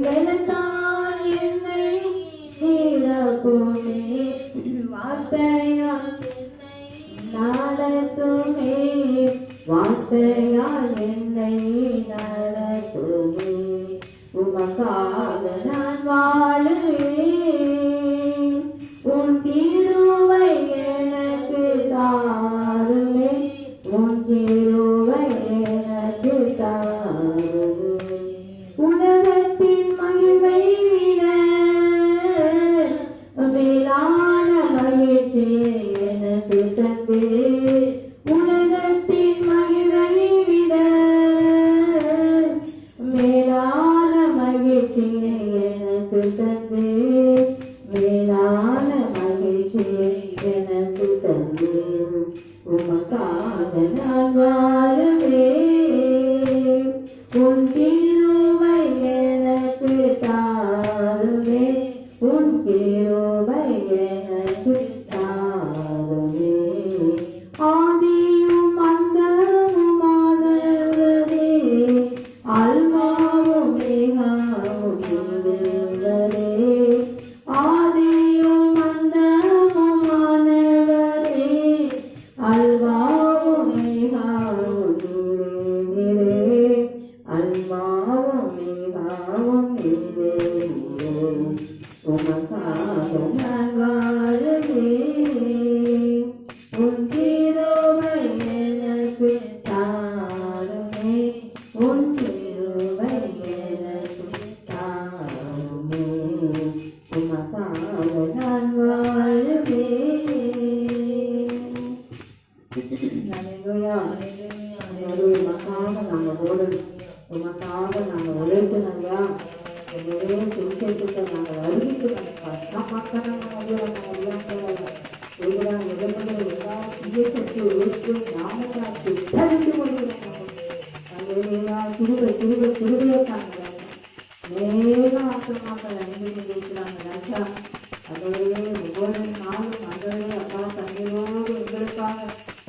வெள்ளத்தால் என்னை நிரப்புமே, வார்த்தையால் நடத்துமே, வார்த்தையால் என்னை நடத்துமே. உமக்காக நான் வாழுவேன், உன் கிருபை எனக்கு தாருமே, உன் கிருபை எனக்கு தாருமே. உலகத்தின் மகிழ்வை விட மேலான மகிழ்ச்சி எனக்கு தந்து, உலகத்தின் மகிழ்வை விட மேலான மகிழ்ச்சியை எனக்கு தந்து, மேலான மகிழ்ச்சியை எனக்கு தந்து. உமக்காக நான் வாழுவேன், உன் கிருபை எனக்கு தாருமே, உன் கிருபை எனக்கு தாருமே. ஆதியும் அந்தமுமானவரே, அல்வாவும் மேகாவும் நீரே. ஆதியும் அந்தமுமானவரே, அல்வாவும் மேகாவும் நீரே, அல்வாவும் மேகாவும் நீரே. உமக்காக நான் வாழுவேன், உன் கிருபை எனக்கு தாருமே, உன் கிருபை எனக்கு தாருமே. உமக்காக நான் வாழுவேன். உமக்காக நாங்கள் ஓடணும், உமக்காக நாங்கள் உழைக்கணுங்க. நிறைய சுவிசேஷத்தை நாங்கள் அறிவிக்கணும்.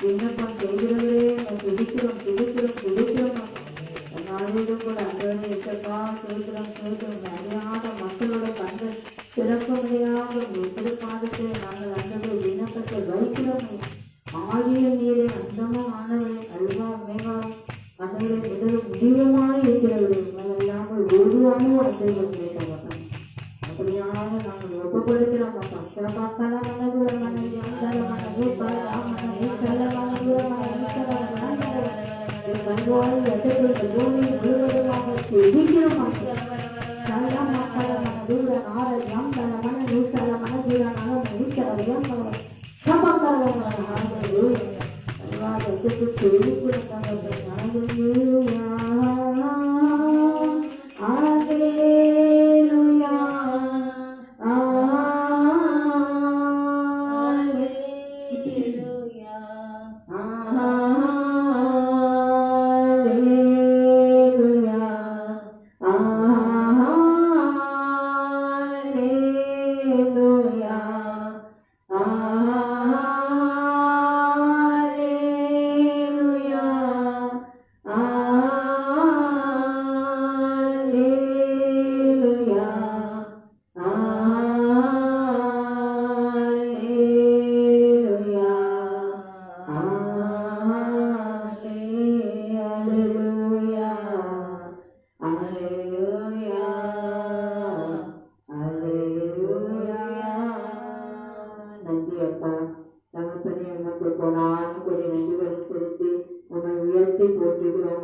விண்ணப்பம் செய்கிறவரே துடிக்கிறோம் துடிக்கிறோம் துடிக்கிறோம். நாளிலும் கூட அன்றே எட்டப்பா சோதரம் சோதரம் அறியாத மக்களோட கண்கள் திறக்க முடியாத எப்படி பாதத்தை நாங்கள் அன்றே விண்ணப்பத்தை வைக்கிறோம். ஆகிய நீரை அந்தமும் ஆனவரை அல்வா மேகாவும் அன்றே முதலும் முடிவுமாக இருக்கிறவர்கள் இல்லாமல் ஒருவானும் அன்றைகள் கேட்க மாட்டோம். அப்படியாக நாங்கள் ஒப்புக்கொடுக்கிறோம். சிறப்பாக்கான மனதுர மனைவி அந்த மனது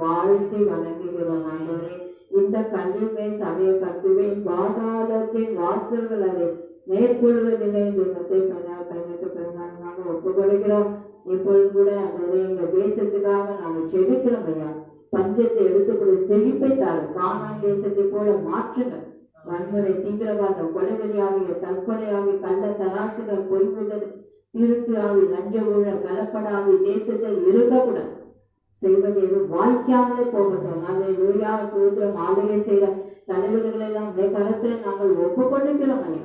வாழ்த்தி வணங்குகிறோம். ஆண்டவரே, இந்த கல்வியை சபையை கட்டுவேன், பாதாளத்தின் வாசல்கள் அதை மேற்கொள்வதில்லை என்று பயணிக்க பெருமானாக ஒப்புக்கொடுக்கிறோம். இப்பொழுது கூட ஆண்டவரே, எங்க தேசத்துக்காக நாங்கள் செபிக்கிறோம் ஐயா. பஞ்சத்தை எடுத்துக்கொண்டு செழிப்பை தாரு, கானான் தேசத்தை போல மாற்றுங்க. வன்முறை, தீவிரவாதம், கொலைவெளி ஆகிய தற்கொலை ஆகிய கள்ள தராசுகள், பொய்முதல், திருட்டு ஆகி, லஞ்ச ஊழல், கலப்படாகி தேசத்தில் இருக்கக்கூடாது. செய்வது எதுவும் வாய்க்காமலே போகட்டும். நாங்கள் லூயா சூத்திரம் ஆலய செய்த தலைவர்கள் எல்லாம் கருத்துல நாங்கள் ஒப்புக்கொண்டிருக்கிறோம் ஐயா.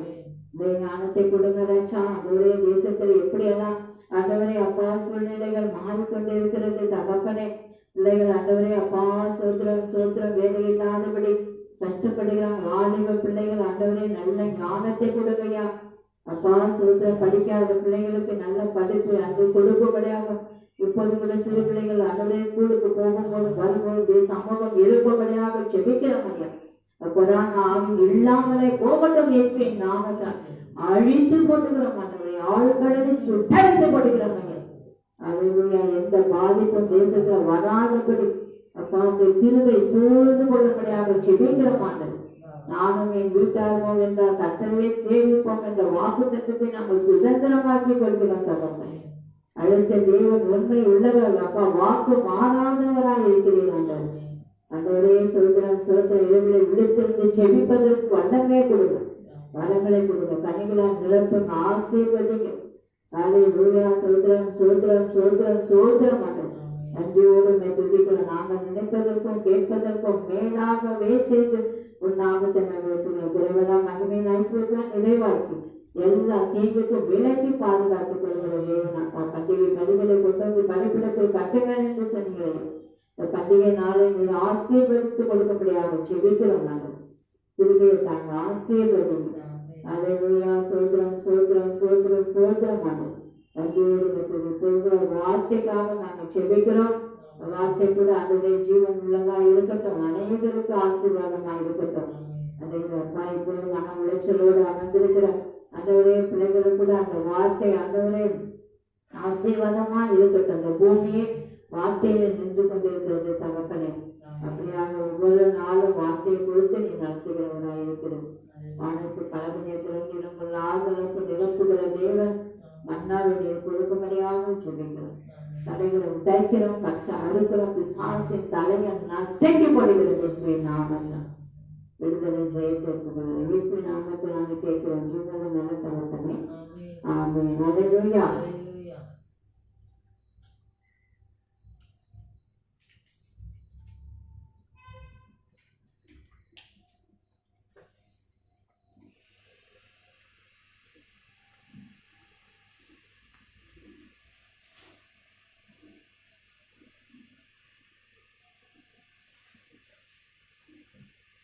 இந்த ஞானத்தை கொடுங்க ராஜா. அதோடைய தேசத்தில் எப்படியெல்லாம் ஆண்டவரே அப்பா சூழ்நிலைகள் மாறிக்கொண்டு இருக்கிறது தகப்பனே. பிள்ளைகள் ஆண்டவரே அப்பா சோத்திரம் சோத்திரம் வேலை இல்லாதபடி கஷ்டப்படுகிறாங்க வாலிப பிள்ளைகள். ஆண்டவரே நல்ல ஞானத்தை கொடுங்கய்யா. அப்பா சோதரம் படிக்காத பிள்ளைங்களுக்கு நல்ல படிப்பு அங்கு கொடுக்கும்படியாக இப்போது கூட சிறு பிள்ளைகள் ஆண்டவரே ஸ்கூலுக்கு போகும்போது வரும்போது சமூகம் இருப்பபடியாக செபிக்கிறோம் ஐயா. கொரோனா ஆவி இல்லாமலே போகட்டும் இயேசுவின் நாமத்தால் அழித்து போட்டுக்கிறோம் ஆண்டவரே. ஆழ்கடலை சுட்டழித்து போட்டுக்கிறோம் ஐயா. அல்லேலூயா. எந்த பாதிப்பும் தேசத்துல வராதபடி அப்பா உங்களுடைய கிருபை சூழ்ந்து கொள்ளும்படியாக செபிக்கிறோம் ஆண்டவரே. நானும் என் வீட்டார்கள் என்றால் கர்த்தரையே சேவிப்போம் என்ற வாக்கு தத்துவத்தை நாங்கள் சுதந்திரமாக்கி கொள்கிறோம் தகவல். அழைத்த தேவன் உண்மை உள்ளவர். அப்பா வாக்கு மாறாதவராக இருக்கிறீர்கள். அன்றவரே சொல்கிறோம் சோதனை இரவிலை விழித்திருந்து செவிப்பதற்கு வல்லமே கொடுங்க, வரங்களை கொடுங்க, கனிகளால் நிரப்புங்க, ஆசீர்வதிங்க. அல்லேலூயா. சோதரம் சோதரம் சோதரம் சோதரம் ஆண்டவரே. நன்றியோடு துதிக்கிறோம். நாங்கள் நினைப்பதற்கும் கேட்பதற்கும் மேலாகவே செய்து உன் நாமத்தை குறைவெல்லாம் மகிமையின் ஐஸ்வர்யம் நிறைவாக்கி எல்லா தீங்குக்கும் விலக்கி பாதுகாத்துக் கொள்கிற தேவன். பண்டிகை பலிகளை கொண்டு வந்து பலிபீடத்தில் கட்டுங்கள் என்று சொன்னீர்கள். இந்த பண்டிகை நாளை நீர் ஆசீர்வதித்து கொடுக்கும்படியாக செபிக்கிறோம். நாங்கள் திரும்பியை தாங்கள் ஆசீர்வதிங்க. அல்லேலூயா. சோதரம் சோதரம் சோதரம் சோதரம் ஆண்டவரே. நன்றியோடு வார்த்தைக்காக நாங்கள் செபிக்கிறோம். வார்த்தை கூட அதனுடைய ஜீவன் உள்ளதா இருக்கட்டும், அநேகருக்கு ஆசீர்வாதமா இருக்கட்டும். அதே அப்பா இப்போது மன உளைச்சலோடு அமர்ந்திருக்கிற அந்தவரே பிள்ளைகளும் கூட அந்த வார்த்தை அந்தவரே ஆசீர்வாதமா இருக்கட்டும். அந்த பூமியே வார்த்தையில நின்று கொண்டிருக்கிறது தகப்பனே. அப்படியாக ஒவ்வொரு நாளும் வார்த்தையை கொடுத்து நீ நடத்துகிறவராக இருக்கிறது. வானத்து பழகினை திறங்கிலும் ஆதரவுக்கு நிரப்புகிற தேவன் மன்னாவை நீர் கொடுக்கும்படியாக சொல்லிக்கிறோம். தலைகளை உடைக்கிறோம், கட்ட அறுக்கிறோம், பிசாசின் தலையை நசுக்கி போடுகிறோம். இயேசுவின் நாமத்தில் விடுதலை ஜெயத்தை எடுத்துக்கொள்ளும். இயேசுவின் நாமத்தில் நாங்கள் கேட்கிறோம். ஜீவன நல்ல தகப்பனே. ஆமென். அல்லேலூயா.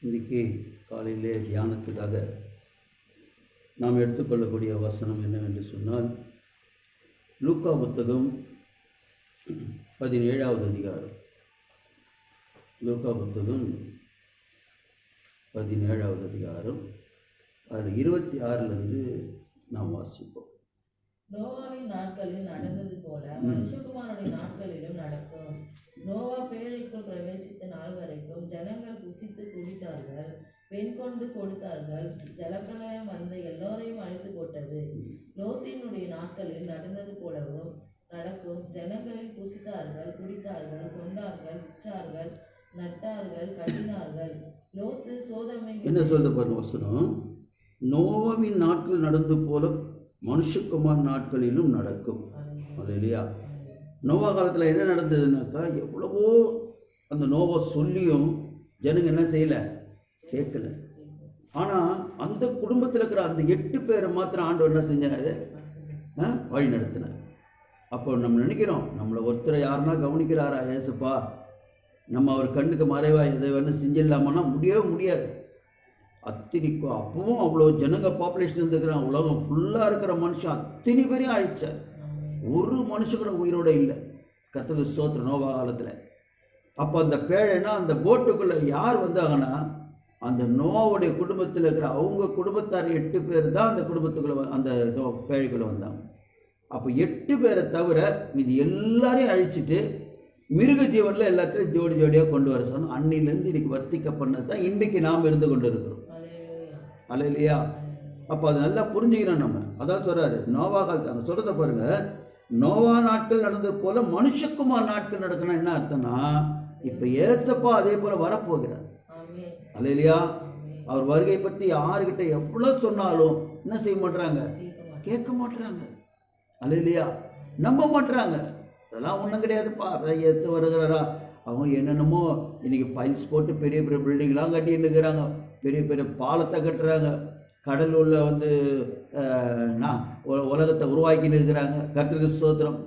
இன்றைக்கி காலையிலே தியானத்துக்காக நாம் எடுத்துக்கொள்ளக்கூடிய வசனம் என்னவென்று சொன்னால் லூக்கா புத்தகம் 17வது அதிகாரம். லூக்கா புத்தகம் 17வது அதிகாரம் அதில் 26லேருந்து நாம் வாசிப்போம். நோவாவின் நாட்களில் நடந்தது போல மனுஷகுமாரனுடைய நாட்களிலும் நடக்கும். நோவா பேழைக்குள் பிரவேசித்த நாள் வரைக்கும் ஜனங்கள் புசித்து குடித்தார்கள், பெண் கொண்டு கொடுத்தார்கள். ஜலப்பிரளயம் வந்த எல்லோரையும் அழித்து போட்டது. லோத்தினுடைய நாட்களில் நடந்தது போலவும் நடக்கும். ஜனங்களில் புசித்தார்கள், குடித்தார்கள், கொண்டார்கள், விற்றார்கள், நட்டார்கள், கட்டினார்கள். லோத்து சோதமை என்ன சொல்ல பாருங்க வசனம். நோவாவின் நாட்கள் நடந்து போல மனுஷகுமார் நாட்களிலும் நடக்கும். அது இல்லையா? நோவா காலத்தில் என்ன நடந்ததுனாக்கா எவ்வளவோ அந்த நோவா சொல்லியும் ஜனங்க என்ன செய்யலை, கேட்கல. ஆனால் அந்த குடும்பத்தில் இருக்கிற அந்த 8 பேரை மாத்திரம் ஆண்டவர் என்ன செஞ்சாரு, வழி நடத்தினார். அப்போ நம்ம நினைக்கிறோம் நம்மளை ஒருத்தரை யாருன்னா கவனிக்கிறாரா ஏசப்பா, நம்ம அவர் கண்ணுக்கு மறைவாக எதை வேணும் செஞ்சிடலாமான்னா முடியவே முடியாது. அத்தனைக்கும் அப்பவும் அவ்வளோ ஜனங்க பாப்புலேஷன் இருந்துக்கிறான். உலகம் ஃபுல்லாக இருக்கிற மனுஷன் அத்தனை பேரையும் அழிச்சார். ஒரு மனுஷன் கூட உயிரோடு இல்லை. கர்த்தருக்கு ஸ்தோத்திரம். நோவா காலத்தில் அப்போ அந்த பேழைனா அந்த போட்டுக்குள்ளே யார் வந்தாங்கன்னா அந்த நோவாவுடைய குடும்பத்தில் இருக்கிற அவங்க குடும்பத்தார் 8 பேர் தான் அந்த குடும்பத்துக்குள்ளே அந்த பேழைக்குள்ளே வந்தாங்க. அப்போ 8 பேரை தவிர இது எல்லாரையும் அழிச்சிட்டு மிருக ஜீவனில் எல்லாத்தையும் ஜோடி ஜோடியாக கொண்டு வர சொன்னோம். அன்னிலேருந்து இன்றைக்கி வர்த்திக்க பண்ணது தான் இன்றைக்கி நாம் இருந்து கொண்டு இருக்கிறோம். அல்லேலூயா. அப்போ அது நல்லா புரிஞ்சுக்கிறோம் நம்ம. அதான் சொல்கிறாரு நோவா காலத்து அந்த சொல்கிறத பாருங்கள். நோவா நாட்கள் நடந்தது போல மனுஷகுமார் நாட்கள் நடக்கணும். என்ன அர்த்தம்னா இப்போ ஏசப்பா அதே போல் வரப்போகிறார். அல்லேலூயா. அவர் வருகை பற்றி யாருக்கிட்ட எவ்வளோ சொன்னாலும் என்ன செய்ய மாட்டுறாங்க, கேட்க மாட்டுறாங்க. அல்லேலூயா. நம்ப மாட்டுறாங்க. அதெல்லாம் ஒன்றும் கிடையாதுப்பா, ஏச வருகிறாரா. அவங்க என்னென்னமோ இன்றைக்கி பைல்ஸ் போட்டு பெரிய பெரிய பில்டிங்லாம் கட்டின்னு இருக்கிறாங்க, பெரிய பெரிய பாலத்தை கட்டுறாங்க, கடல் உள்ள வந்து உலகத்தை உருவாக்கின்னு இருக்கிறாங்க. கர்த்தருக்கு ஸ்தோத்திரம்.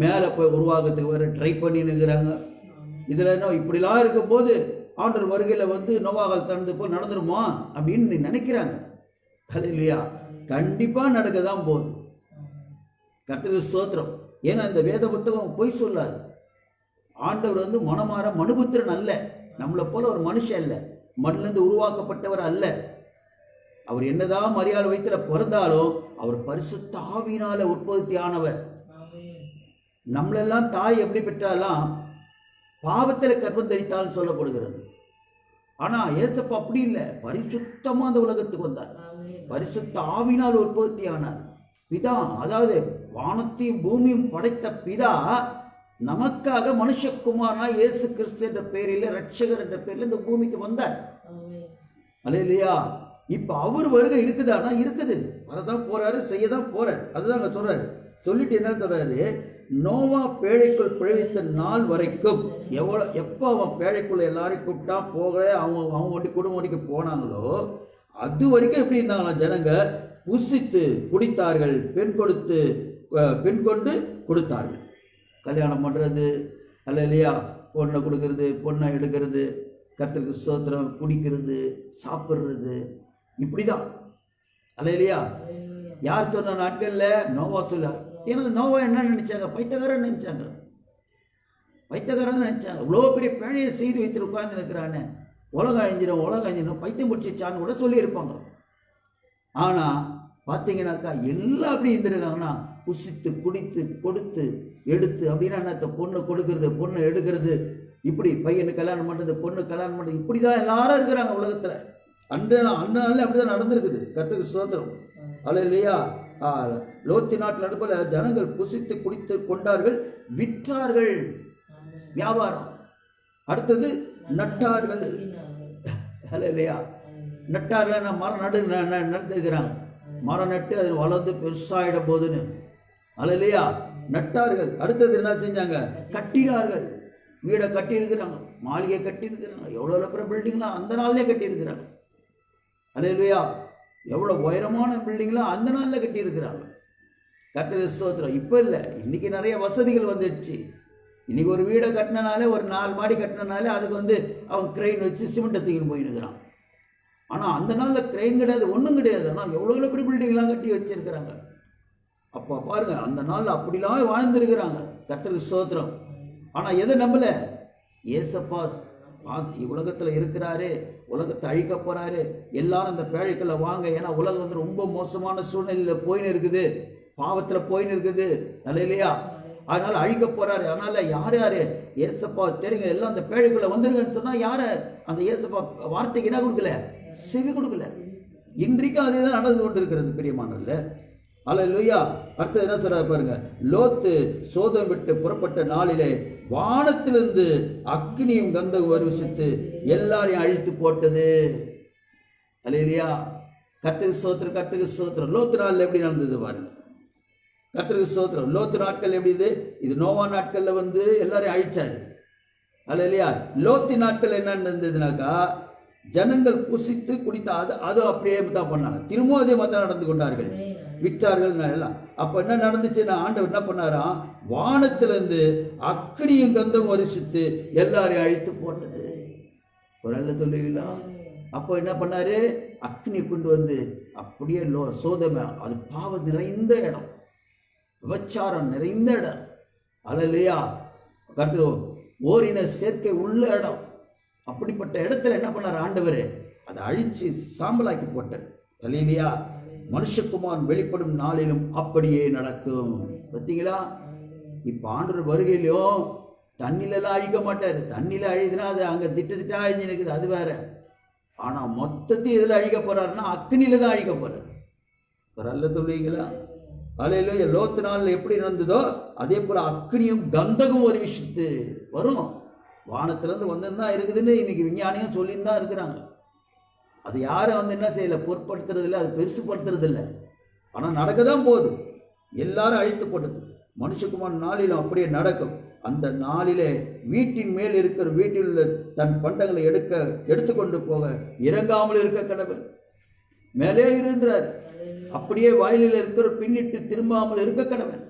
மேலே போய் உருவாக்கத்துக்கு வேறு ட்ரை பண்ணின்னு இருக்கிறாங்க. இதில் என்ன இப்படிலாம் இருக்கும்போது ஆண்டவர் வருகையில் வந்து நோவா காலத்தில் நடந்து போல் நடந்துருமா அப்படின்னு நினைக்கிறாங்க. ஹல்லேலூயா. கண்டிப்பாக நடக்க தான் போகுது. கர்த்தருக்கு ஸ்தோத்திரம். ஏன்னா இந்த வேத புத்தகம் பொய் சொல்லாது. ஆண்டவர் வந்து மனமாற மனுபுத்திரன் அல்ல, நம்மளை போல ஒரு மனுஷன் அல்ல, மண்ணிலிருந்து உருவாக்கப்பட்டவர் அல்ல. அவர் என்னதான் மரியாதை வயிற்றுல பிறந்தாலும் அவர் பரிசுத்த ஆவியினால உற்பத்தி ஆனவர். நம்மளெல்லாம் தாய் எப்படி பெற்றாலாம் பாவத்தில் கர்ப்பம் தரித்தாலும் சொல்லப்படுகிறது. ஆனா ஏசப்பா அப்படி இல்லை, பரிசுத்தமா அந்த உலகத்துக்கு வந்தார், பரிசுத்த ஆவியினால் உற்பத்தி ஆனார். பிதா, அதாவது வானத்தையும் பூமியும் படைத்த பிதா நமக்காக மனுஷகுமாரனா இயேசு கிறிஸ்து என்ற பெயரில், ரட்சகர் என்ற பெயரில் இந்த பூமிக்கு வந்தார். அல்லேலூயா. இப்ப அவர் வருகை இருக்குதானா? இருக்குது. வரதான் போறாரு, செய்யதான் போறாரு. அதுதான் அங்க சொல்றாரு. சொல்லிட்டு என்ன சொல்றாரு? நோவா பேழைக்குள் பிழைத்த நாள் வரைக்கும் எப்போ அவன் பேழைக்குள்ள எல்லாரையும் கூப்பிட்டா போக அவங்க ஓட்டி குடும்பம் ஓட்டிக்கு போனாங்களோ அது வரைக்கும் எப்படி இருந்தாங்களா? ஜனங்க புசித்து குடித்தார்கள், பெண் கொண்டு கொடுத்தார்கள். கல்யாணம் பண்ணுறது அல்லையா, பொண்ணை கொடுக்கறது, பொண்ணை எடுக்கிறது, கர்த்தருக்கு ஸ்தோத்திரம், குடிக்கிறது, சாப்பிட்றது, இப்படி தான் அல்லையா. யார் சொன்ன நாட்களில்? நோவா சொல்ல. ஏன்னா நோவா என்ன நினைச்சாங்க? பைத்தியக்காரன் நினைச்சாங்க, பைத்தியக்காரன் நினைச்சாங்க. இவ்வளோ பெரிய பேழையை செய்து வைத்து உட்கார்ந்து இருக்கிறானே, உலகம் அழிஞ்சிடும், பைத்தியம் பிடிச்சிச்சான்னு கூட சொல்லியிருப்பாங்க. ஆனால் பார்த்தீங்கன்னாக்கா எல்லாம் அப்படி இருந்திருக்காங்கன்னா, புசித்து குடித்து கொடுத்து எடுத்து அப்படின்னா என்னத்த? பொண்ணு கொடுக்கறது, பொண்ணு எடுக்கிறது, இப்படி பையனுக்கு கல்யாணம் பண்ணுறது, பொண்ணு கல்யாணம் பண்ணுறது, இப்படி தான் எல்லாரும் இருக்கிறாங்க உலகத்தில். அந்த நாளில் அப்படி தான் நடந்திருக்குது. கர்த்தருக்கு ஸ்தோத்திரம். அல்லேலூயா. லோத்தி நாட்டில் நடுவில் ஜனங்கள் புசித்து குடித்து கொண்டார்கள், விற்றார்கள், வியாபாரம். அடுத்தது நட்டார்கள். அல்லேலூயா. நட்டார்கள் மரம் நட்டுக்கிறாங்க, மரம் நட்டு அது வளர்ந்து பெருசாயிட போதுன்னு. அல்லேலூயா. நட்டார்கள். அடுத்தது என்ன செஞ்சாங்க? கட்டினார்கள். வீடை கட்டியிருக்கிறாங்க, மாளிகை கட்டியிருக்கிறாங்க, எவ்வளோ அப்புறம் பில்டிங்லாம் அந்த நாள்லேயே கட்டியிருக்கிறாங்க. அல்லேலூயா. எவ்வளோ உயரமான பில்டிங்லாம் அந்த நாளில் கட்டியிருக்கிறாங்க. கர்த்தருக்கு ஸ்தோத்திரம். இப்போ இல்லை, இன்றைக்கி நிறைய வசதிகள் வந்துடுச்சு. இன்றைக்கி ஒரு வீடை கட்டினாலே, ஒரு 4 மாடி கட்டினாலே அதுக்கு வந்து அவன் கிரெயின் வச்சு சிமெண்ட்டை தூக்கின்னு போயின்னுக்கிறான். ஆனால் அந்த நாளில் கிரெயின் கிடையாது, ஒன்றும் கிடையாது. ஆனால் எவ்வளோ பெரிய பில்டிங்லாம் கட்டி வச்சிருக்கிறாங்க. அப்போ பாருங்கள், அந்த நாளில் அப்படிலாம் வாழ்ந்துருக்கிறாங்க. கர்த்தருக்கு ஸ்தோத்திரம். ஆனால் எதை நம்பலை? ஏசப்பா உலகத்தில் இருக்கிறாரு, உலகத்தை அழிக்க போகிறாரு, எல்லாரும் அந்த பேழைக்குள்ள வாங்க. ஏன்னா உலகம் வந்து ரொம்ப மோசமான சூழ்நிலையில் போயின்னு இருக்குது, பாவத்தில் போயின்னு இருக்குது. இல்லையா? அதனால் அழிக்க போகிறாரு. அதனால் யார் ஏசப்பா தெரியுங்க, எல்லாம் அந்த பேழைக்குள்ளே வந்துருங்கன்னு சொன்னால் யாரை அந்த ஏசப்பா வார்த்தைக்கு என்ன கொடுக்கல? செவி கொடுக்கல. இன்றைக்கும் அதே தான் நடந்து கொண்டு இருக்கிறது பிரியமானல்ல. அல்லேலூயா. அடுத்தது என்ன சொல்றாரு பாருங்க. லோத்து சோதம் விட்டு புறப்பட்ட நாளிலே வானத்திலிருந்து அக்னியும் கந்தகம் வருவித்து எல்லாரையும் அழித்து போட்டது. அல்லேலூயா. கர்த்தருக்கு ஸ்தோத்திரம், கர்த்தருக்கு ஸ்தோத்திரம். லோத்து நாளில் எப்படி நடந்தது பாருங்க. கர்த்தருக்கு ஸ்தோத்திரம். லோத்து நாட்கள் எப்படி இது நோவா நாட்களில் வந்து எல்லாரையும் அழிச்சாரு. அல்லேலூயா. லோத்து நாட்கள் என்ன நடந்ததுனாக்கா, ஜனங்கள் புசித்து குடித்த அது அப்படியே தான் பண்ணாங்க. திரும்பவும் அதே மாதிரி தான் நடந்து கொண்டார்கள், விற்றார்கள் எல்லாம். அப்போ என்ன நடந்துச்சுன்னா, ஆண்டவர் என்ன பண்ணாராம்? வானத்திலிருந்து அக்னியும் கந்தம் வருஷித்து எல்லாரையும் அழித்து போட்டது. ஒரு நல்ல சொல்லுவீங்களா? அப்போ என்ன பண்ணாரு? அக்னி கொண்டு வந்து அப்படியே சோதமை, அது பாவம் நிறைந்த இடம், விபச்சாரம் நிறைந்த இடம். அல்லேலூயா. கர்த்தர் ஓரின சேர்க்கை உள்ள இடம். அப்படிப்பட்ட இடத்துல என்ன பண்ணார் ஆண்டவர்? அதை அழிச்சு சாம்பலாக்கி போட்டார். அல்லேலூயா. மனுஷகுமாரன் வெளிப்படும் நாளிலும் அப்படியே நடக்கும். பார்த்தீங்களா? இப்போ ஆண்டவர் வருகையிலும் தண்ணிலெல்லாம் அழிக்க மாட்டார். தண்ணியில் அழிதுனா அது அங்கே திட்டா அழிஞ்சு இருக்குது, அது வேற. ஆனால் மொத்தத்தையும் இதில் அழிக்க போறாருன்னா அக்னியில தான் அழிக்க போறார். ஒரு அல்ல சொல்லுவீங்களா? அல்லேலூயா. லோத்து நாளில் எப்படி நடந்ததோ அதே போல அக்னியும் கந்தகம் ஒரு விஷயத்து வரும். வானத்திலேருந்து வந்துதான் இருக்குதுன்னு இன்னைக்கு விஞ்ஞானியும் சொல்லின்னு தான் இருக்கிறாங்க. அது யாரும் வந்து என்ன செய்யலை, பொருட்படுத்துறதில்லை, அது பெருசுப்படுத்துறதில்லை. ஆனால் நடக்க தான் போகுது. எல்லாரும் அழித்து போட்டது. மனுஷகுமாரன் நாளிலும் அப்படியே நடக்கும். அந்த நாளிலே வீட்டின் மேல் இருக்கிற வீட்டில் உள்ள தன் பண்டங்களை எடுத்துக்கொண்டு போக இறங்காமல் இருக்க கடவுள் மேலே இருந்தார். அப்படியே வயலில் இருக்கிற பின்னிட்டு திரும்பாமல் இருக்க கடவுள்.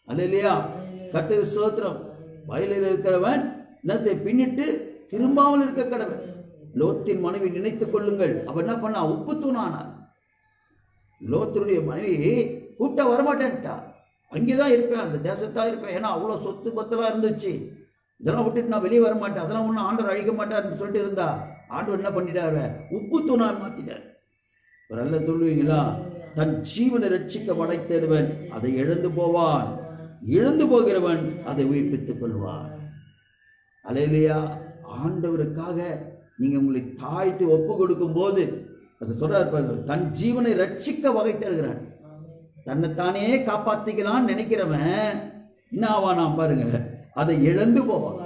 அல்லேலூயா. கர்த்தருக்கு ஸ்தோத்திரம். வயலில் இருக்கிறவன் என்ன செய்ய? பின்னிட்டு திரும்பாமல் இருக்க கடவன். லோத்தின் மனைவி நினைத்துக் கொள்ளுங்கள், அவன் என்ன பண்ணா, உப்பு தூணானார். லோத்தினுடைய மனைவி கூப்பிட்டா வரமாட்டேன்ட்டா, அங்கேதான் இருப்பேன், அந்த தேசத்தான் இருப்பேன், ஏன்னா அவ்வளோ சொத்து பத்தெல்லாம் இருந்துச்சு, இதெல்லாம் விட்டுட்டு நான் வெளியே வரமாட்டேன், அதெல்லாம் ஒன்றும் ஆண்டவர் அழிக்க மாட்டார்னு சொல்லிட்டு இருந்தா, ஆண்டவர் என்ன பண்ணிட்டாரு, உப்பு தூணார் மாத்திட்டார். ஒரு அல்ல சொல்லுவீங்களா, தன் ஜீவனை ரட்சிக்க படைத்தேடுவன் அதை இழந்து போவான், இழந்து போகிறவன் அதை உயிர்ப்பித்துக் கொள்வான். அல்லேலூயா. ஆண்டவருக்காக நீங்க உங்களை தாழ்த்தி ஒப்பு கொடுக்கும் போது அது சொல்றாரு, தன் ஜீவனை ரட்சிக்க வகை தேடுகிறான். தன்னைத்தானே காப்பாத்திக்கலான்னு நினைக்கிறவன் என்ன ஆவானா பாருங்க, அதை இழந்து போவான்.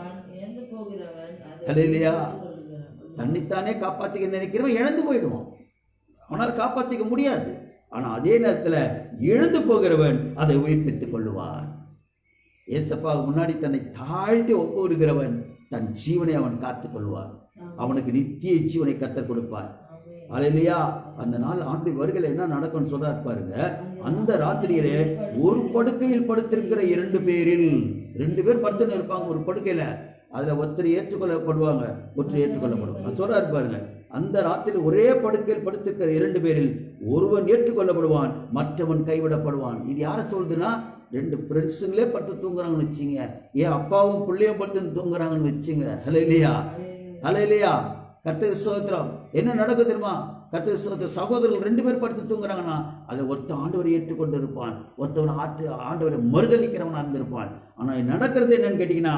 அல்லேலூயா. தன்னைத்தானே காப்பாத்திக்க நினைக்கிறவன் இழந்து போயிடுவான், அவனால் காப்பாற்றிக்க முடியாது. ஆனால் அதே நேரத்தில் இழந்து போகிறவன் அதை உயிர்ப்பித்துக் கொள்ளுவான். ஏசப்பாவுக்கு முன்னாடி தன்னை தாழ்த்தி ஒப்பு விடுகிறவன் தன் ஜீவனை அவன் காத்துக் கொள்வான், அவனுக்கு நித்திய ஜீவனை கத்தர் கொடுப்பார். அல்லேலூயா. அந்த நாள் ஆண்டு வருகையில் என்ன நடக்கும்னு சொல்றாரு பாருங்க. அந்த ராத்திரியிலே ஒரு படுக்கையில் படுத்திருக்கிற 2 பேரில் 2 பேர் படுத்துன்னு இருப்பாங்க ஒரு படுக்கையில, அதுல ஒருத்தர் ஏற்றுக்கொள்ளப்படுவாங்க, ஒருத்தர் ஏற்றுக்கொள்ளப்படுவாங்க. சொல்றாரு பாருங்க, அந்த ராத்திரி ஒரே படுக்கையில் படுத்திருக்கிற 2 பேரில் ஒருவன் ஏற்றுக்கொள்ளப்படுவான், மற்றவன் கைவிடப்படுவான். இது யாரை சொல்றதுன்னா, 2 ஃப்ரெண்ட்ஸுங்களே படுத்து தூங்குறாங்கன்னு வச்சுங்க, ஏன் அப்பாவும் பிள்ளையும் படுத்து தூங்குறாங்கன்னு வச்சுங்க. ஹல்லேலூயா, ஹல்லேலூயா. கர்த்தருக்கு ஸ்தோத்திரம். என்ன நடக்கும் தெரியுமா, கர்த்தருக்கு ஸ்தோத்திரம், சகோதரர்கள் 2 பேர் படுத்து தூங்குறாங்கன்னா அதில் ஒருத்தன் ஆண்டவரை ஏற்றுக்கொண்டு இருப்பான், ஒருத்தவன் ஆண்டவரை மறுதளிக்கிறவன் இருந்திருப்பான். ஆனால் நடக்கிறது என்னன்னு கேட்டீங்கன்னா,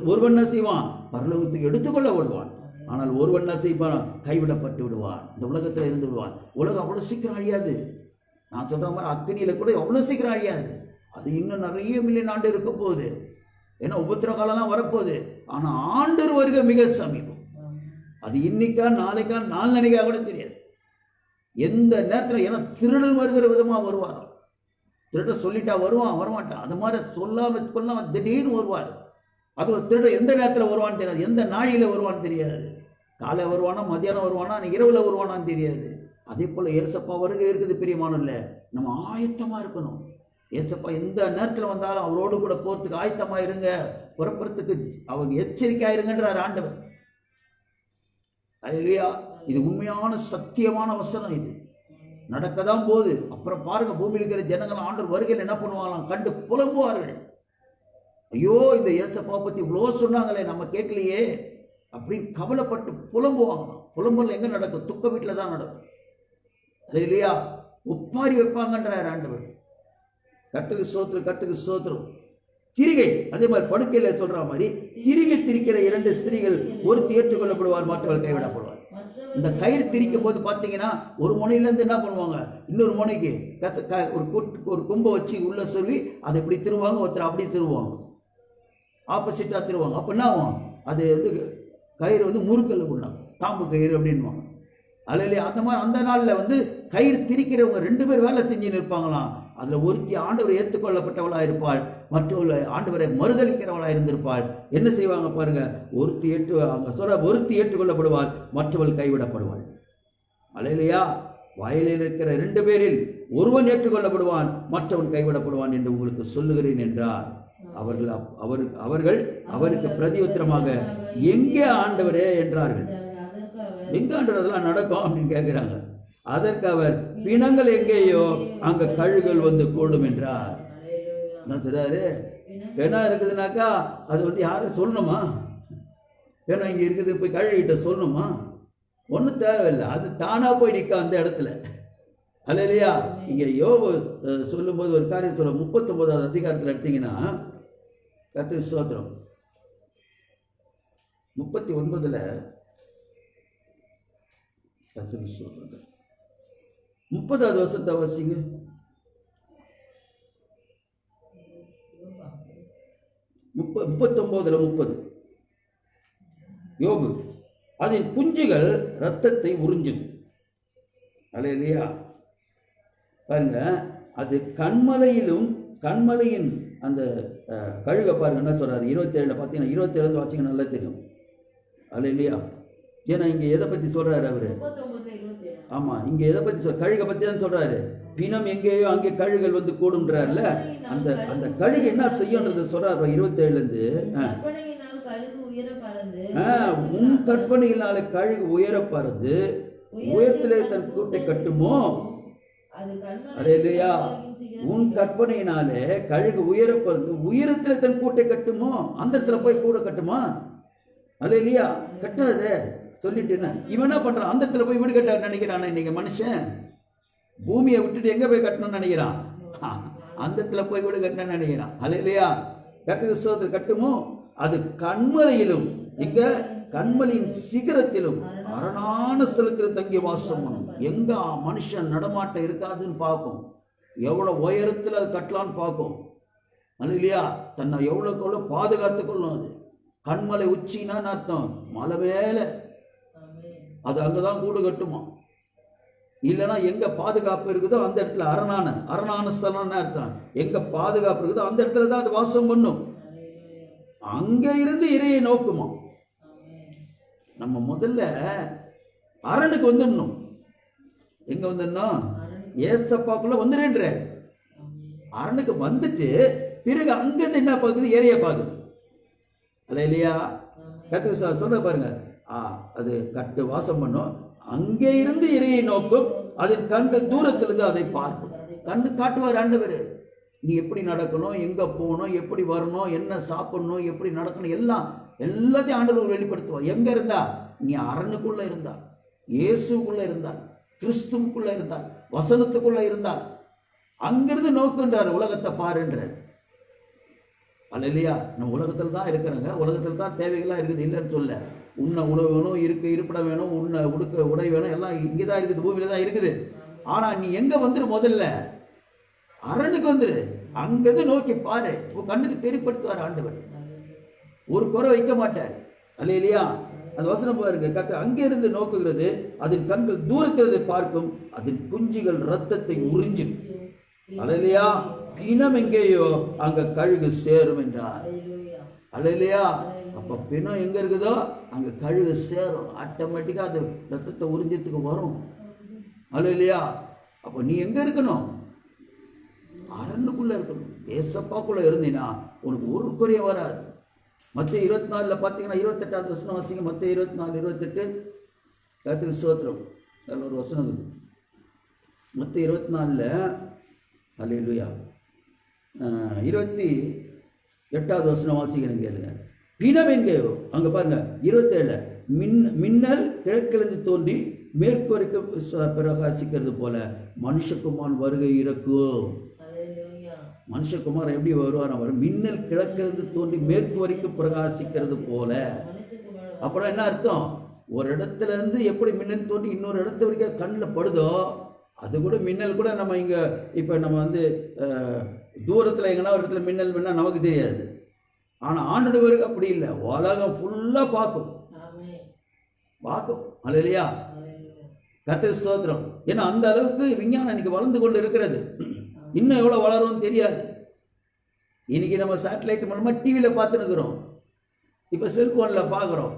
ஒருவன் என்ன செய்வான், பரலோகத்துக்கு எடுத்துக்கொள்ள விடுவான், ஆனால் ஒருவன் என்ன செய்வான், கைவிடப்பட்டு விடுவான், இந்த உலகத்தில் இருந்து விடுவான். உலகம் அவ்வளோ சீக்கிரம் அழியாது. நான் சொல்ற மாதிரி அக்னியில கூட அவ்வளோ சீக்கிரம் அழியாது, அது இன்னும் நிறைய மில்லியன் ஆண்டு இருக்க போகுது, ஏன்னா உபத்திர காலம்லாம் வரப்போகுது. ஆனால் ஆண்டவர் வருகை மிக சமீபம், அது இன்னைக்கா நாளைக்கா நாளன்னைக்கா கூட தெரியாது, எந்த நேரத்தில். ஏன்னா திருடன் வருகிற விதமாக வருவார், திருட சொல்லிட்டா வருவான், வரமாட்டான், அது மாதிரி சொல்லாம திடீர்னு வருவார். அது திருட எந்த நேரத்தில் வருவான்னு தெரியாது, எந்த நாழியில் வருவான்னு தெரியாது, காலை வருவானா, மத்தியானம் வருவானா, இரவில் வருவானான்னு தெரியாது. அதே போல் ஏசப்பா வருகை இருக்குது பிரியமானல்ல, நம்ம ஆயத்தமாக இருக்கணும். ஏசப்பா எந்த நேரத்தில் வந்தாலும் அவரோடு கூட போகிறதுக்கு ஆயத்தமாக இருங்க, புறப்புறத்துக்கு அவங்க எச்சரிக்கையாக இருங்கன்றார் ஆண்டவர். அல்லேலூயா. இது உண்மையான சத்தியமான வசனம், இது நடக்கதான் போகுது. அப்புறம் பாருங்க, பூமியில் இருக்கிற ஜனங்கள் ஆண்டவர் வருகையில் என்ன பண்ணுவாங்களாம், கண்டு புலம்புவார்கள். ஐயோ, இந்த ஏசப்பா பற்றி இவ்வளோ சொன்னாங்களே, நம்ம கேட்கலையே அப்படின்னு கவலைப்பட்டு புலம்புவாங்களாம். புலம்புல எங்கே நடக்கும், துக்க வீட்டில் தான் நடக்கும். அல்லேலூயா. ஒப்பாரி வைப்பாங்கன்றார் ஆண்டவர். கட்டுக்கு சோத்திரம், கட்டுக்கு சோத்திரம். திரிகை அதே மாதிரி படுக்கையில சொல்ற மாதிரி திரிகை திரிக்கிற 2 ஸ்திரீகள், ஒருத்தி ஏற்றுக்கொள்ளப்படுவார், மற்றவர்கள் கைவிடப்படுவார். இந்த கயிறு திரிக்கும் போது பார்த்தீங்கன்னா, ஒரு முனையிலேருந்து என்ன பண்ணுவாங்க, இன்னொரு முனைக்கு ஒரு கொம்பை வச்சு உள்ள சொல்லி அதை இப்படி திருவாங்க, ஒருத்தர் அப்படி திருவாங்க, ஆப்போசிட்டாக திருவாங்க. அப்போ என்ன ஆகும், அது வந்து கயிறு முறுக்கல்ல கொண்டாங்க, தாம்பு கயிறு அப்படின்வாங்க. அல்லேலூயா. அந்த மாதிரி அந்த நாளில் கயிறு திரிக்கிறவங்க 2 பேர் வேலை செஞ்சுன்னு இருப்பாங்களாம். அதில் ஒருத்தி ஆண்டவரை ஏற்றுக்கொள்ளப்பட்டவளாக இருப்பாள், மற்றவர்கள் ஆண்டவரை மறுதளிக்கிறவளாக இருந்திருப்பாள். என்ன செய்வாங்க பாருங்க, ஒருத்தி ஏற்றுக்கொள்ளப்படுவாள், மற்றவள் கைவிடப்படுவாள். அல்லேலூயா. வயலில் இருக்கிற 2 பேரில் ஒருவன் ஏற்றுக்கொள்ளப்படுவான், மற்றவன் கைவிடப்படுவான் என்று உங்களுக்கு சொல்லுகிறேன் என்றார். அவர்கள் அவருக்கு பிரதியுத்தரமாக, எங்கே ஆண்டவரே என்றார்கள். எங்க ஆண்டவர் அதெல்லாம் நடக்கும் அப்படின்னு கேட்கிறாங்க. அதற்கு அவர், பிணங்கள் எங்கேயோ அங்க கழுகுகள் கூடும் என்றார். என்ன சொல்றாரு, பிணா இருக்குதுனாக்கா அது யாரும் சொல்லணுமா, பிணம் இங்க இருக்குது போய் கழுகிட்ட சொல்லணுமா, ஒன்றும் தேவையில்லை, அது தானா போய் நிற்க அந்த இடத்துல. அல்லேலூயா. இங்க யோபு சொல்லும்போது ஒரு காரியம் சொல்ல, 39வது அதிகாரத்தில் எடுத்தீங்கன்னா, கர்த்தருக்கு ஸ்தோத்திரம், 39ல் 30வது வருஷத்தை வாசிங்க. 39:30 யோபு, அதன் குஞ்சுகள் ரத்தத்தை உறிஞ்சும். அல்லேலூயா. பாருங்க, அது கண்மலையின் அந்த கழுக பாருங்க என்ன சொல்றாரு, 27 பார்த்தீங்கன்னா, 27 வாசிங்க, நல்லா தெரியும். அல்லேலூயா. ஏன்னா இங்க எதை பத்தி சொல்றாரு அவரு, ஆமா, இங்க எதை பத்தி கழுகை பத்தி தான் சொல்றாரு. பிணம் எங்கேயோ அங்கே கழுகுகள் வந்து கூடும்ன்றார்ல, அந்த அந்த கழுகு என்ன செய்யும்ன்றது சொல்றாரு 27லேருந்து. கற்பனையினால் கழுகு உயர பறந்து, உன் கற்பனையினால கழுகு உயர பறந்து உயரத்திலே தன் கூட்டை கட்டுமோ? அது அல்லேலூயா. உன் கற்பனையினாலே கழுகு உயர பறந்து உயரத்திலே தன் கூட்டை கட்டுமோ? அந்த இடத்துல போய் கூட கட்டுமா? அல்லேலூயா. கட்டாத சொல்லிட்டேன்னா இவன் என்ன பண்றான்? அந்த இடத்துல போய் வீடு கட்ட நினைக்கிறான். இன்னைக்கு மனுஷன் பூமியை விட்டுட்டு எங்க போய் கட்டணும்னு நினைக்கிறான்? அந்த இடத்துல போய் வீடு கட்டணும்னு நினைக்கிறான். அல்லேலூயா. கர்த்தருக்கு ஸ்தோத்திரம். கட்டுமோ? அது கண்மலையிலும், இங்க கண்மலையின் சிகரத்திலும் அரணான ஸ்தலத்தில் தங்கி வாசம் பண்ணும். எங்க மனுஷன் நடமாட்டம் இருக்காதுன்னு பார்க்கும். எவ்வளவு உயரத்தில் அது கட்டலான்னு பார்க்கும். அல்லேலூயா. தன்னை எவ்வளோக்கு எவ்வளோ பாதுகாத்து கொள்ளும். அது கண்மலை உச்சின்னு அர்த்தம், மலை மேல அது அங்கதான் கூடு கட்டுமா. இல்லைன்னா எங்க பாதுகாப்பு இருக்குதோ அந்த இடத்துல அரணான ஸ்தலம்னு அர்த்தம். எங்க பாதுகாப்பு இருக்குதோ அந்த இடத்துல தான் அது வாசம் பண்ணும். அங்க இருந்து இறையை நோக்குமா. நம்ம முதல்ல அரணுக்கு வந்துடணும். எங்க வந்துடணும்? ஏசப்பாக்குள்ள வந்துடுன்ற அரணுக்கு வந்துட்டு பிறகு அங்கிருந்து என்ன பார்க்குது? இறைய பார்க்குது. அல்லேலூயா. கர்த்தர் சொல்ற பாருங்க, அது கட்டு வாசம் பண்ணும். அங்கே இருந்து இறையை நோக்கும். அதன் கண்கள் தூரத்திலிருந்து அதை பார்க்கும். கண்ணு காட்டுவார் ஆண்டவர். நீ எப்படி நடக்கணும், எங்க போகணும், எப்படி வரணும், என்ன சாப்பிடணும், எப்படி நடக்கணும், எல்லாத்தையும் ஆண்டவர் வெளிப்படுத்துவார். எங்க இருந்தா? நீ அரணுக்குள்ள இருந்தா, இயேசுக்குள்ள இருந்தால், கிறிஸ்துவுக்குள்ள இருந்தால், வசனத்துக்குள்ள இருந்தால், அங்கிருந்து நோக்குன்றார். உலகத்தை பாருன்றார். அல்லேலூயா. நம்ம உலகத்தில் தான் இருக்கிறாங்க. உலகத்தில் தான் தேவைகள்லாம் இருக்குது, இல்லைன்னு சொல்ல. உண்ண உணவு வேணும், இருப்பிடம் வேணும், உடை வேணும், எல்லாம் இங்கே தான் இருக்குது, பூமியில தான் இருக்குது. ஆனா நீ எங்க வந்துரு? முதல்ல அரணுக்கு வந்துரு. அங்கிருந்து நோக்கி பாரு. உன் கண்ணுக்கு தெரியப்படுத்துவார் ஆண்டவர். ஒரு குறை வைக்க மாட்டார். அல்லேலூயா. அந்த வசனம் பாருங்க, கர்த்தர் அங்கிருந்து நோக்குகிறது. அதன் கண்கள் தூரத்திலிருந்து பார்க்கும். அதன் குஞ்சுகள் ரத்தத்தை உறிஞ்சும். அல்லேலூயா. பிணம் எங்கேயோ அங்க கழுகு சேரும் என்றார். அல்லேலூயா. அப்ப பிணம் எங்க இருக்குதோ அங்க கழுகு சேரும். ஆட்டோமேட்டிக்கா அது ரத்தத்தை உறிஞ்சத்துக்கு வரும். அல்லேலூயா. அப்ப நீ எங்க இருக்கணும்? அரணுக்குள்ள இருக்கணும். ஏசப்பாக்குள்ள இருந்தீனா உனக்கு ஒரு குறைய வராது. மத்தேயு 24 பார்த்தீங்கன்னா 28வது வசனம் வாசிங்க. மத்தேயு 24:28. கர்த்தருக்கு ஸ்தோத்திரம். அதுல ஒரு வசனம் இருக்குது. மத்தேயு 24 அல்லேலூயா 28வது வசனம் வாசிக்கிறேன் கேளுங்க. பிணம் எங்கேயோ அங்க பாருங்க 27. மின்னல் கிழக்கிலிருந்து தோன்றி மேற்கு வரைக்கும் பிரகாசிக்கிறது போல மனுஷகுமார் வருகை இருக்கும். மனுஷகுமார் எப்படி வருவார்? மின்னல் கிழக்கிலிருந்து தோன்றி மேற்கு வரைக்கும் பிரகாசிக்கிறது போல. அப்புறம் என்ன அர்த்தம்? ஒரு இடத்துல இருந்து எப்படி மின்னல் தோன்றி இன்னொரு இடத்து வரைக்கும் கண்ணில் படுதோ அது கூட மின்னல் கூட நம்ம இங்கே இப்போ நம்ம வந்து தூரத்தில் எங்கன்னா ஒரு இடத்துல மின்னல் வேணால் நமக்கு தெரியாது. ஆனால் ஆண்டோட வருகை அப்படி இல்லை. உலகம் ஃபுல்லாக பார்க்கும். அல்லேலூயா. கர்த்தருக்கு ஸ்தோத்திரம். ஏன்னா அந்த அளவுக்கு விஞ்ஞானம் இன்னைக்கு வளர்ந்து கொண்டு இருக்கிறது. இன்னும் எவ்வளோ வளரும்னு தெரியாது. இன்னைக்கு நம்ம சேட்டலைட் மூலமாக டிவியில் பார்த்துன்னுக்குறோம், இப்போ செல்ஃபோனில் பார்க்குறோம்.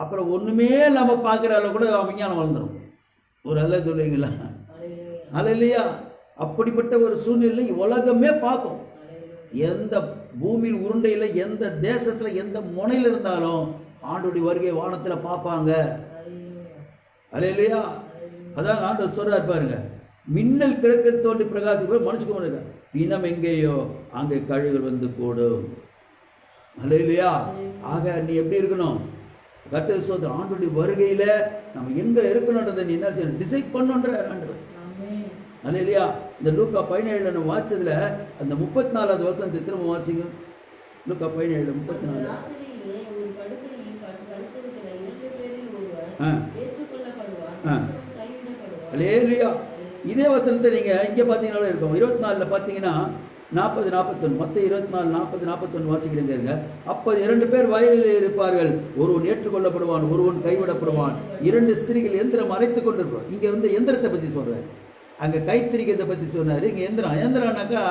அப்புறம் ஒன்றுமே நம்ம பார்க்குற அளவு கூட விஞ்ஞானம் வளர்ந்துடும். ஒரு அல்ல சொல்லுவீங்களா? அல்லேலூயா. அப்படிப்பட்ட ஒரு சூழ்நிலை உலகமே பார்க்கும். எந்த பூமியின் உருண்டையில், எந்த தேசத்தில், எந்த முனையில் இருந்தாலும் ஆண்டோடைய வருகை வானத்தில் பார்ப்பாங்க. அல்லேலூயா. அதான் ஆண்டவர் சொல்றார் பாருங்க, மின்னல் கிழக்கு தோண்டி பிரகாசிப்ப மனுஷக்கு பிணம் எங்கேயோ அங்கே கழுகுகள் வந்து கூடும். அல்லேலூயா. ஆக நீ எப்படி இருக்கணும்? கர்த்தர் சொல்ற ஆண்டோடைய வருகையில நம்ம எங்க இருக்கணும்ன்றதை நீ என்ன டிசைட் பண்ணுன்ற ஆண்டவர். அல்லேலூயா. இந்த லூக்கா 17 நம்ம வாசிச்சதுல அந்த 34வது வசனத்தை திரும்ப வாசிங்க. லூக்கா 17:34. அல்லேலூயா. இதே வசனத்தை நீங்க இங்க பாத்தீங்கன்னா இருக்கும் 24ல பாத்தீங்கன்னா 40-41. மத்தேயு 24:40-41 வாசிக்கிறீங்க. அப்போது 2 பேர் வயலில் இருப்பார்கள். ஒருவன் ஏற்றுக்கொள்ளப்படுவான், ஒருவன் கைவிடப்படுவான். 2 ஸ்திரீகள் எந்திரம் அரைத்துக் கொண்டிருப்பார். இங்க வந்து எந்திரத்தை பத்தி சொல்றாரு. அங்க கைத்திரிக்கிறதை பத்தி சொன்னாரு. இங்க எந்திரம்னாக்கா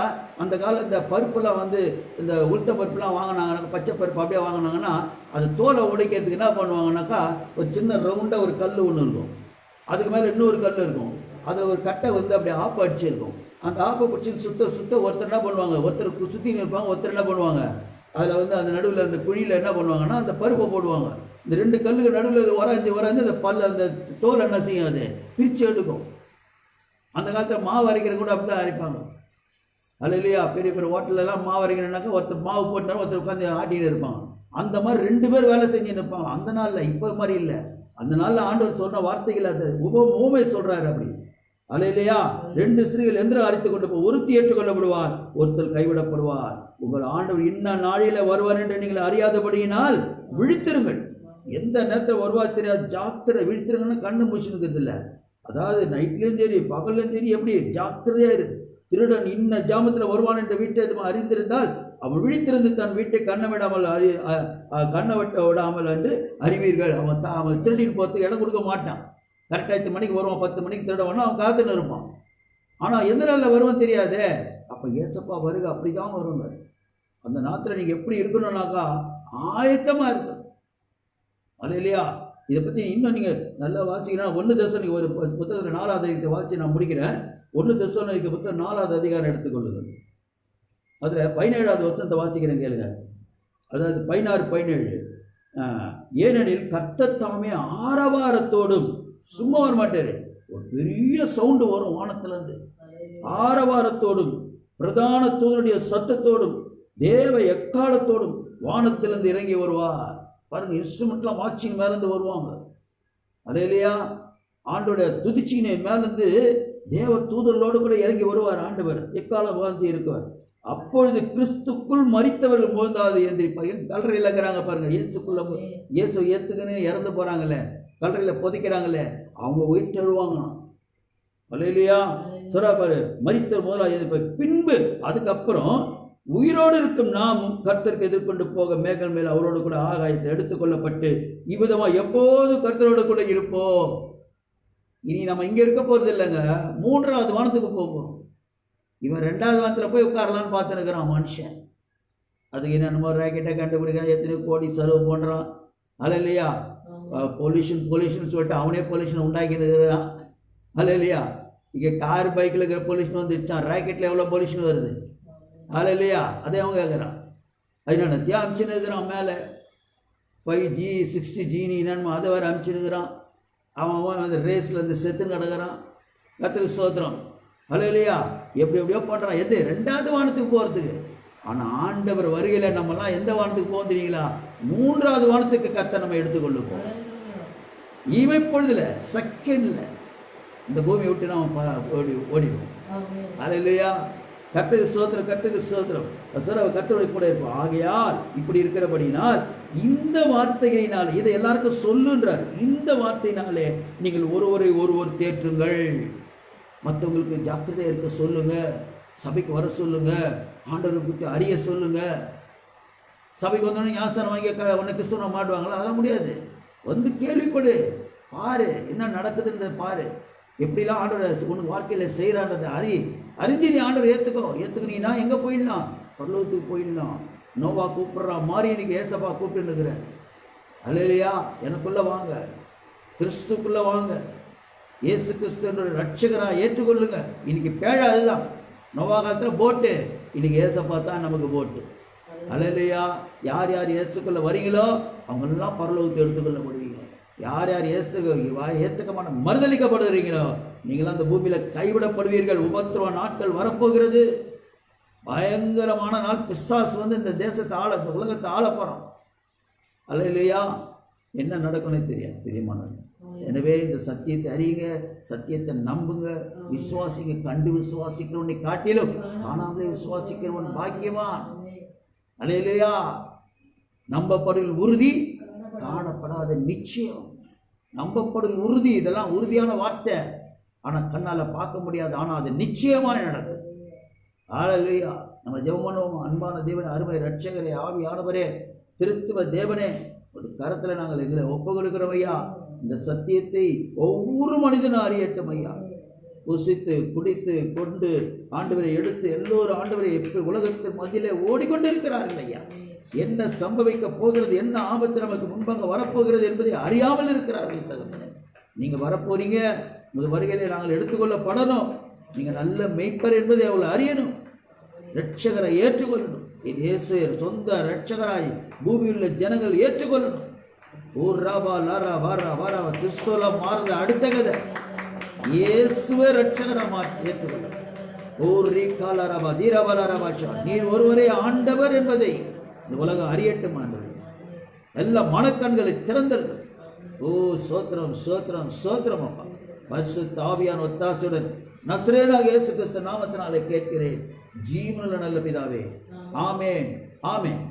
அந்த காலம் இந்த பருப்புலாம் வந்து இந்த உளுத்த பருப்புலாம் வாங்கினாங்கன்னா, பச்சை பருப்பு அப்படியே வாங்கினாங்கன்னா அது தோலை உடைக்கிறதுக்கு என்ன பண்ணுவாங்கன்னாக்கா ஒரு சின்ன ரவுண்டா ஒரு கல் ஒன்று இருக்கும். அதுக்கு மேல இன்னொரு கல் இருக்கும். அது ஒரு கட்டை வந்து அப்படியே ஆப்பு அடிச்சிருக்கும். அந்த ஆப்பை பிடிச்சி சுத்த ஒருத்தர் என்ன பண்ணுவாங்க, ஒருத்தர் சுற்றி நிற்பாங்க, ஒருத்தர் என்ன பண்ணுவாங்க, அதில் வந்து அந்த நடுவில் அந்த குழியில் என்ன பண்ணுவாங்கன்னா அந்த பருப்பை போடுவாங்க. இந்த 2 கல்லுக்கு நடுவில் உராய்ந்து அந்த அந்த தோல் என்ன செய்யும், அது பிரித்து எடுக்கும். அந்த காலத்தில் மாவு அரைக்கிற கூட அப்படி தான் அரைப்பாங்க. அது இல்லையா, பெரிய பெரிய ஹோட்டலெல்லாம் மாவு அரைக்கணுன்னாக்கா ஒருத்தர் மாவு போட்டாலும் ஒருத்தர் உட்காந்து ஆட்டின்னு இருப்பாங்க. அந்த மாதிரி 2 பேர் வேலை செஞ்சு நிற்பாங்க. அந்த நாளில் இப்போ மாதிரி இல்லை. அந்த நாளில் ஆண்டவர் சொன்ன வார்த்தைகள் அது உவமை சொல்கிறாரு அப்படி. அது இல்லையா, 2 ஸ்திரீகள் எந்திரம் அரைத்து கொண்டு போய் ஒருத்தி ஏற்றுக்கொள்ளப்படுவார், ஒருத்தர் கைவிடப்படுவார். உங்கள் ஆண்டவர் இன்ன நாளில் வருவார் என்று நீங்கள் அறியாதபடியினால் விழித்திருங்கள். எந்த நேரத்தில் வருவார் தெரியாது, ஜாக்கிரதை. விழித்திருங்கன்னு கண்ணு முடிச்சுன்னு இல்லை. அதாவது நைட்லேயும் சரி பகல்லையும் சரி எப்படி ஜாக்கிரதையாக இரு. திருடன் இன்ன ஜாமத்தில் வருவான் என்ற வீட்டை அறிந்திருந்தால் அவன் விழித்திருந்து தன் வீட்டை கண்ணை விடாமல் என்று அறிவீர்கள். அவன் திருடின்னு போகிறதுக்கு இடம் கொடுக்க மாட்டான். கரெக்டாக 8 மணிக்கு வருவான், 10 மணிக்கு திருடவானா அவன் காத்துன்னு இருப்பான். ஆனால் எந்த நாளில் வருவான் தெரியாதே. அப்போ ஏசப்பா வருக அப்படி தான் வருங்க. அந்த நேரத்தில் நீங்கள் எப்படி இருக்கணும்னாக்கா ஆயத்தமாக இருக்கணும். அது இல்லையா, இதை பற்றி இன்னும் நீங்கள் நல்லா வாசிக்கிறேன். 1 தெசலோனிக்கர் ஒரு புத்தகத்தில் 4ஆவது அதிகாரத்தை வாசித்து நான் முடிக்கிறேன். 1 தெசலோனிக்கர் புத்தகம் 4ஆவது அதிகாரம் எடுத்துக்கொள்ளுங்கள். அதில் 17வது வசனத்தை வாசிக்கிறேன் கேளுங்க. அதாவது 16, 17. ஏனெனில் கர்த்தர் தாமே ஆரவாரத்தோடும், சும்மா வர மாட்டாரு, ஒரு பெரிய சவுண்டு வரும் வானத்திலிருந்து, ஆரவாரத்தோடும் பிரதான தூதனுடைய சத்தத்தோடும் தேவ எக்காலத்தோடும் வானத்திலிருந்து இறங்கி வருவார். பாருங்க, இன்ஸ்ட்ருமெண்ட்லாம் வாட்சிங் மேலேருந்து வருவாங்க. அதே இல்லையா, ஆண்டோடைய துதிச்சினை மேலேருந்து தேவ தூதர்களோடு கூட இறங்கி வருவார் ஆண்டவர். எக்காலம் வாழ்ந்து இருக்குவார். அப்பொழுது கிறிஸ்துக்குள் மரித்தவர்கள் போதாவது எந்திரிப்பாங்க. கல்லறையில் இருக்கிறாங்க பாருங்க, இயேசு ஏத்துக்குன்னு இறந்து போறாங்கல்ல, கல்லறையில் புதைக்கிறாங்கல்ல, அவங்க உயிர் தருவாங்க. இல்லையா, சொல்றா பாரு, மரித்தவர் முதலாக எந்திரிப்பார். பின்பு அதுக்கப்புறம் உயிரோடு இருக்கும் நாமும் கர்த்தருக்கு எதிர்கொண்டு போக மேகல் மேல் அவரோடு கூட ஆகாயத்தை எடுத்துக்கொள்ளப்பட்டு இவ்விதமா எப்போது கர்த்தரோடு கூட இருப்போம். இனி நம்ம இங்க இருக்க போறது இல்லைங்க, 3ஆவது வானத்துக்கு போவோம். இவன் 2வது வானத்தில் போய் உட்காரலான்னு பார்த்துருக்கிறான் மனுஷன். அதுக்கு என்னென்னமோ ராக்கெட்டை கண்டுபிடிக்கிறான், எத்தனை கோடி செலவு பண்ணுறான். அல்ல இல்லையா, பொல்யூஷன் சொல்லிட்டு அவனே பொல்யூஷன் உண்டாக்கின்னு இருக்கிறான். அல்ல இல்லையா, இங்கே கார் பைக்கில் இருக்கிற பொல்யூஷன் வந்துடுச்சான், ராக்கெட்டில் எவ்வளோ பொல்யூஷன் வருது. அல்ல இல்லையா, அதே அவங்க கேட்குறான். அதனால அமிச்சுன்னு இருக்கிறான் மேலே 5G 60G என்னென்னமோ அதை வேறு அமிச்சுன்னு இருக்கிறான். அவன் அந்த ரேஸில் இந்த செத்துன்னு கிடக்கிறான். கர்த்தருக்கு ஸ்தோத்திரம். அல்ல இல்லையா, எப்படியோ பண்ணுறான். எது 2வது வானத்துக்கு போகிறதுக்கு. ஆனால் ஆண்டவர் வருகையில் நம்மலாம் எந்த வானத்துக்கு போகும் தெரியுங்களா, 3ஆவது வானத்துக்கு கர்த்தர் நம்ம எடுத்துக்கொள்ளுவோம். இமைப்பொழுதுல செகண்டில் இந்த பூமியை விட்டு நம்ம ஓடிடுவோம். அல்ல இல்லையா, கர்த்தருக்கு ஸ்தோத்திரம், கர்த்தருக்கு ஸ்தோத்திரம். கர்த்தருடைய கூட இருப்போம். ஆகையால் இப்படி இருக்கிறபடினால் இந்த வார்த்தைகளினால் இதை எல்லாருக்கும் சொல்லுன்றார். இந்த வார்த்தையினாலே நீங்கள் ஒருவர் தேற்றுங்கள். மற்றவங்களுக்கு ஜாக்கிரதையாக இருக்க சொல்லுங்க, சபைக்கு வர சொல்லுங்க, ஆண்டவரை பற்றி அறிய சொல்லுங்க. சபைக்கு வந்தோடனே ஞானஸ்நானம் வாங்கி உன்னை கிறிஸ்தவனை மாட்டுவாங்களா? அதெல்லாம் முடியாது. வந்து கேள்விப்படு, பாரு என்ன நடக்குதுன்றதை பாரு, எப்படிலாம் ஆண்டவர் உனக்கு வாழ்க்கையில் செய்கிறான்றதை அறிஞ்சு நீ ஆண்டவர் ஏற்றுக்கணும்னா எங்கே போயிடலாம், பரலோகத்துக்கு போயிடலாம். நோவா கூப்பிட்றான், மாறி இன்னைக்கு ஏசப்பா கூப்பிட்டுருக்குறார். அல்லையா, எனக்குள்ளே வாங்க, கிறிஸ்துக்குள்ளே வாங்க, இயேசு கிறிஸ்துவ ரட்சகராக ஏற்றுக்கொள்ளுங்க. இன்னைக்கு பேழை அதுதான். நோவா காலத்தில் போட்டு, இன்னைக்கு ஏசப்பா தான் நமக்கு போட்டு. அல்லையா, யார் யார் இயேசுக்குள்ளே வரீங்களோ அவங்களெல்லாம் பரலோகத்தை எடுத்துக்கொள்ளப்படுவீங்க. யார் யார் ஏற்றுக்கமான மறுதளிக்கப்படுகிறீங்களோ நீங்களாம் அந்த பூமியில் கைவிடப்படுவீர்கள். உபத்திரவ நாட்கள் வரப்போகிறது. பயங்கரமான நாள். பிசாசு வந்து இந்த தேசத்தை இந்த உலகத்தை ஆள போகிறான். அல்ல இல்லையா, என்ன நடக்கணும் தெரியாது பிரியமானவர்கள். எனவே இந்த சத்தியத்தை அறியுங்க, சத்தியத்தை நம்புங்க, விசுவாசிங்க. கண்டு விசுவாசிக்கிறவனை காட்டிலும் காணாமலே விசுவாசிக்கிறவன் பாக்கியவான். அல்ல இல்லையா, நம்பப்படுகிற உறுதி, காணப்படாத நிச்சயம். நம்பப்படும் உறுதி, இதெல்லாம் உறுதியான வார்த்தை. ஆனால் கண்ணால் பார்க்க முடியாது, ஆனால் அது நிச்சயமாக நடக்கும். ஹல்லேலூயா. நம்ம ஜெபம் பண்ணுவோம். அன்பான தேவனே, அருமை ரட்சகரே, ஆவியானவரே, திருத்துவ தேவனே, ஒரு கரத்தில் நாங்கள் எங்களை ஒப்பு கொடுக்கிறோம் ஐயா. இந்த சத்தியத்தை ஒவ்வொரு மனிதனும் அறியட்டும் ஐயா. புசித்து குடித்து கொண்டு ஆண்டவரை எடுத்து எல்லோரும் ஆண்டவரை எப்படி உலகத்தின் மத்தியிலே ஓடிக்கொண்டிருக்கிறார்கள் ஐயா. என்ன சம்பவிக்க போகிறது, என்ன ஆபத்து நமக்கு முன்பாக வரப்போகிறது என்பதை அறியாமல் இருக்கிறார்கள். தகவல் நீங்கள் வரப்போறீங்க, உங்கள் வருகையிலே நாங்கள் எடுத்துக்கொள்ளப்படணும். நீங்கள் நல்ல மெய்ப்பர் என்பதை அவள் அறியணும். ரட்சகரை ஏற்றுக்கொள்ளணும். என் இயேசு சொந்த ரட்சகராய் பூமியுள்ள ஜனங்கள் ஏற்றுக்கொள்ளணும். ஓ ராபா லாரா வாரா வாரா கிறிஸ்துவ மாறுத அடுத்த கதை. இயேசுவே ரட்சகரா ஏற்றுக்கொள்ளணும். ஓ ரீகாலாரபா தீரபலாரபாஷா, நீர் ஒருவரே ஆண்டவர் என்பதை இந்த உலகம் அறியட்டும் ஆண்டவர். எல்லா மனக்கண்களை திறந்தர்கள். ஓ சோத்திரம் சோத்திரம் சோத்திரம் அப்பா. பரிசுத்த ஆவியான ஒத்தாசுடன் நசரேனாகிய இயேசு கிறிஸ்து நாமத்தினாலே கேட்கிறேன் ஜீவனுள்ள நல்ல பிதாவே. ஆமென் ஆமென்.